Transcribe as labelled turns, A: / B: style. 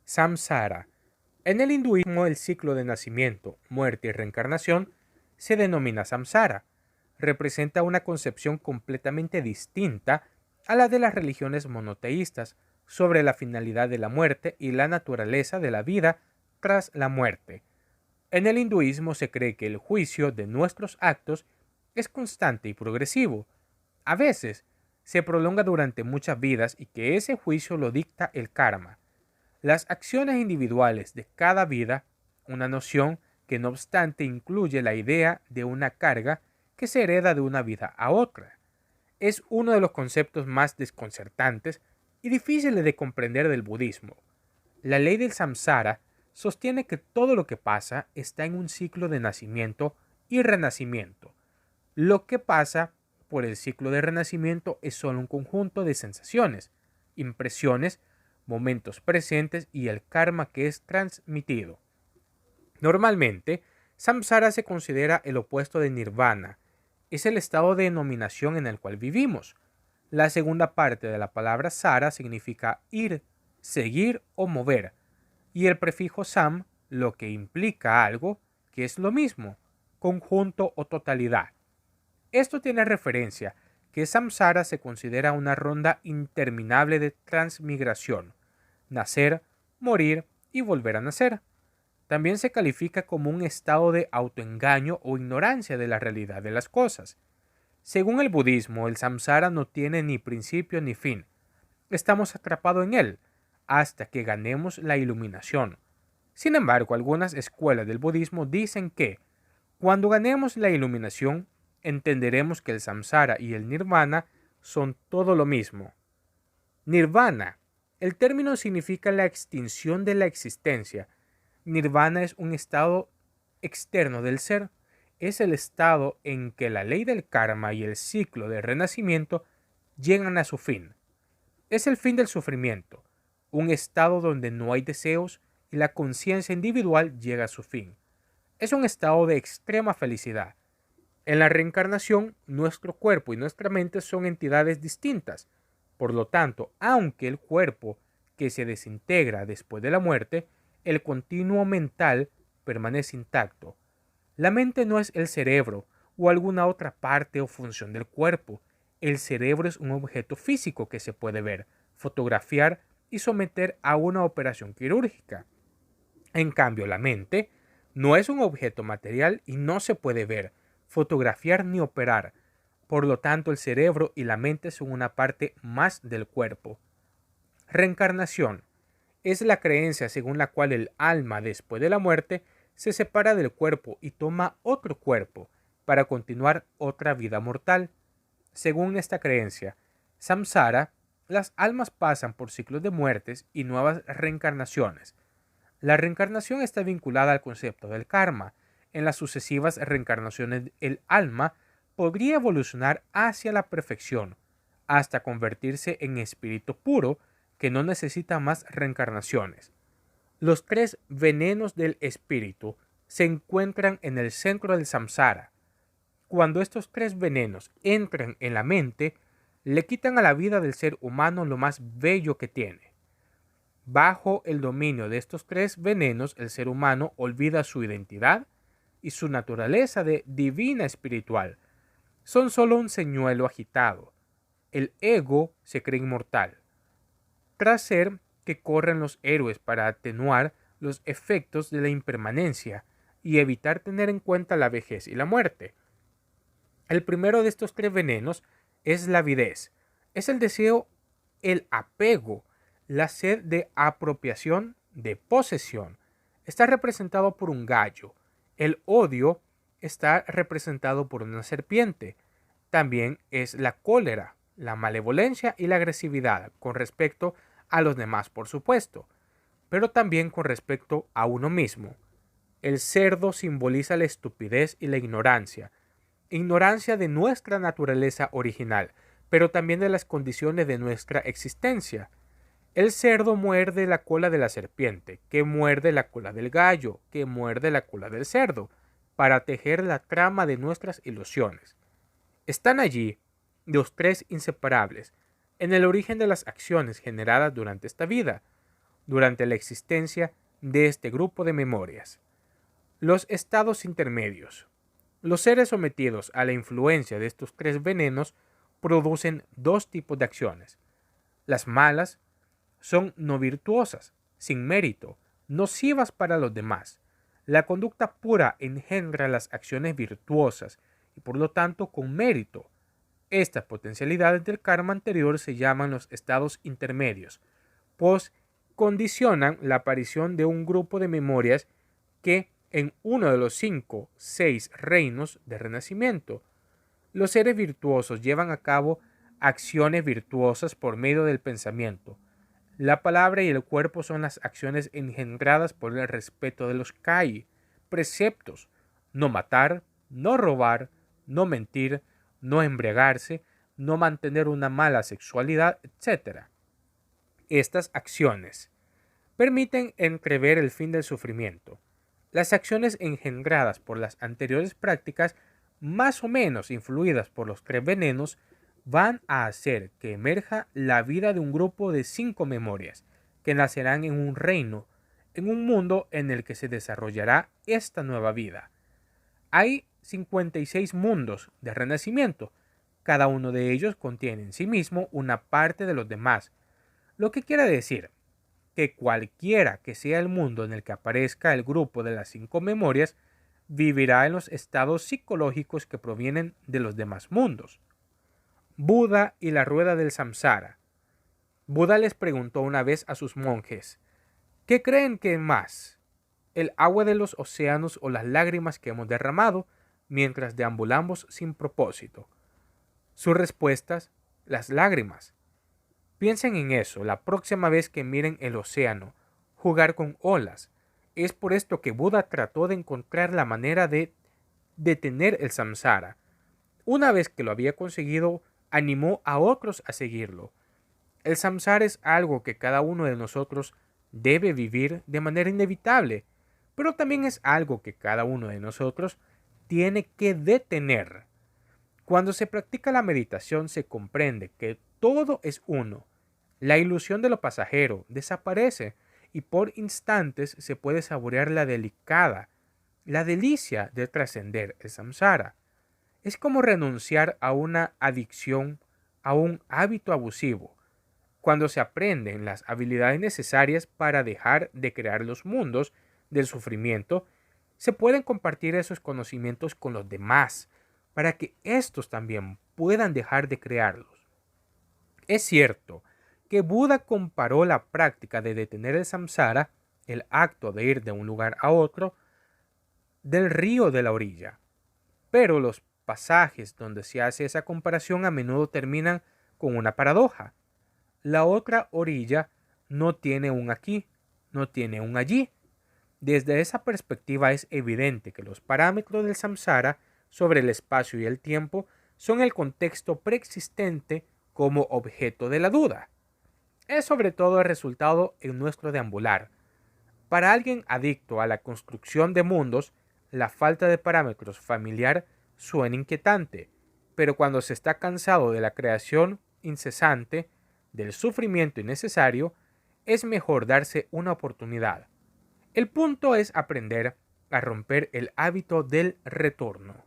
A: Samsara. En el hinduismo, el ciclo de nacimiento, muerte y reencarnación se denomina samsara. Representa una concepción completamente distinta a la de las religiones monoteístas sobre la finalidad de la muerte y la naturaleza de la vida tras la muerte. En el hinduismo se cree que el juicio de nuestros actos es constante y progresivo. A veces se prolonga durante muchas vidas y que ese juicio lo dicta el karma. Las acciones individuales de cada vida, una noción que no obstante incluye la idea de una carga que se hereda de una vida a otra. Es uno de los conceptos más desconcertantes y difíciles de comprender del budismo. La ley del samsara sostiene que todo lo que pasa está en un ciclo de nacimiento y renacimiento. Lo que pasa por el ciclo de renacimiento es solo un conjunto de sensaciones, impresiones, momentos presentes y el karma que es transmitido. Normalmente, samsara se considera el opuesto de nirvana. Es el estado de denominación en el cual vivimos. La segunda parte de la palabra sara significa ir, seguir o mover, y el prefijo sam, lo que implica algo, que es lo mismo, conjunto o totalidad. Esto tiene referencia que samsara se considera una ronda interminable de transmigración, nacer, morir y volver a nacer. También se califica como un estado de autoengaño o ignorancia de la realidad de las cosas. Según el budismo, el samsara no tiene ni principio ni fin. Estamos atrapados en él hasta que ganemos la iluminación. Sin embargo, algunas escuelas del budismo dicen que, cuando ganemos la iluminación, entenderemos que el samsara y el nirvana son todo lo mismo. Nirvana. El término significa la extinción de la existencia. Nirvana es un estado externo del ser. Es el estado en que la ley del karma y el ciclo de renacimiento llegan a su fin. Es el fin del sufrimiento, un estado donde no hay deseos y la conciencia individual llega a su fin. Es un estado de extrema felicidad. En la reencarnación, nuestro cuerpo y nuestra mente son entidades distintas. Por lo tanto, aunque el cuerpo que se desintegra después de la muerte, el continuo mental permanece intacto. La mente no es el cerebro o alguna otra parte o función del cuerpo. El cerebro es un objeto físico que se puede ver, fotografiar y someter a una operación quirúrgica. En cambio, la mente no es un objeto material y no se puede ver, fotografiar ni operar. Por lo tanto, el cerebro y la mente son una parte más del cuerpo. Reencarnación es la creencia según la cual el alma después de la muerte se separa del cuerpo y toma otro cuerpo para continuar otra vida mortal. Según esta creencia, samsara, las almas pasan por ciclos de muertes y nuevas reencarnaciones. La reencarnación está vinculada al concepto del karma. En las sucesivas reencarnaciones, el alma podría evolucionar hacia la perfección, hasta convertirse en espíritu puro que no necesita más reencarnaciones. Los tres venenos del espíritu se encuentran en el centro del samsara. Cuando estos tres venenos entran en la mente, le quitan a la vida del ser humano lo más bello que tiene. Bajo el dominio de estos tres venenos, el ser humano olvida su identidad y su naturaleza de divina espiritual. Son solo un señuelo agitado. El ego se cree inmortal. Tras ser que corren los héroes para atenuar los efectos de la impermanencia y evitar tener en cuenta la vejez y la muerte. El primero de estos tres venenos es la avidez. Es el deseo, el apego, la sed de apropiación, de posesión. Está representado por un gallo. El odio está representado por una serpiente. También es la cólera, la malevolencia y la agresividad con respecto a los demás, por supuesto, pero también con respecto a uno mismo. El cerdo simboliza la estupidez y la ignorancia de nuestra naturaleza original, pero también de las condiciones de nuestra existencia. El cerdo muerde la cola de la serpiente, que muerde la cola del gallo, que muerde la cola del cerdo. para tejer la trama de nuestras ilusiones. Están allí, los tres inseparables, en el origen de las acciones generadas durante esta vida, durante la existencia de este grupo de memorias. Los estados intermedios. Los seres sometidos a la influencia de estos tres venenos producen dos tipos de acciones. Las malas son no virtuosas, sin mérito, nocivas para los demás. La conducta pura engendra las acciones virtuosas y por lo tanto con mérito. Estas potencialidades del karma anterior se llaman los estados intermedios, pues condicionan la aparición de un grupo de memorias que en uno de los 6 reinos de renacimiento. Los seres virtuosos llevan a cabo acciones virtuosas por medio del pensamiento. La palabra y el cuerpo son las acciones engendradas por el respeto de los kai, preceptos: no matar, no robar, no mentir, no embriagarse, no mantener una mala sexualidad, etc. Estas acciones permiten entrever el fin del sufrimiento. Las acciones engendradas por las anteriores prácticas, más o menos influidas por los tres venenos, van a hacer que emerja la vida de un grupo de 5 memorias, que nacerán en un reino, en un mundo en el que se desarrollará esta nueva vida. Hay 56 mundos de renacimiento. Cada uno de ellos contiene en sí mismo una parte de los demás, lo que quiere decir que cualquiera que sea el mundo en el que aparezca el grupo de las 5 memorias, vivirá en los estados psicológicos que provienen de los demás mundos. Buda y la rueda del samsara. Buda les preguntó una vez a sus monjes: ¿qué creen que es más, el agua de los océanos o las lágrimas que hemos derramado mientras deambulamos sin propósito? Sus respuestas: las lágrimas. Piensen en eso la próxima vez que miren el océano jugar con olas. Es por esto que Buda trató de encontrar la manera de detener el samsara. Una vez que lo había conseguido, animó a otros a seguirlo. El samsara es algo que cada uno de nosotros debe vivir de manera inevitable, pero también es algo que cada uno de nosotros tiene que detener. Cuando se practica la meditación se comprende que todo es uno. La ilusión de lo pasajero desaparece y por instantes se puede saborear la delicia de trascender el samsara. Es como renunciar a una adicción, a un hábito abusivo. Cuando se aprenden las habilidades necesarias para dejar de crear los mundos del sufrimiento, se pueden compartir esos conocimientos con los demás, para que éstos también puedan dejar de crearlos. Es cierto que Buda comparó la práctica de detener el samsara, el acto de ir de un lugar a otro, del río de la orilla. Pero los pasajes donde se hace esa comparación a menudo terminan con una paradoja. La otra orilla no tiene un aquí, no tiene un allí. Desde esa perspectiva es evidente que los parámetros del samsara sobre el espacio y el tiempo son el contexto preexistente como objeto de la duda. Es sobre todo el resultado en nuestro deambular. Para alguien adicto a la construcción de mundos, la falta de parámetros familiar suena inquietante, pero cuando se está cansado de la creación incesante, del sufrimiento innecesario, es mejor darse una oportunidad. El punto es aprender a romper el hábito del retorno.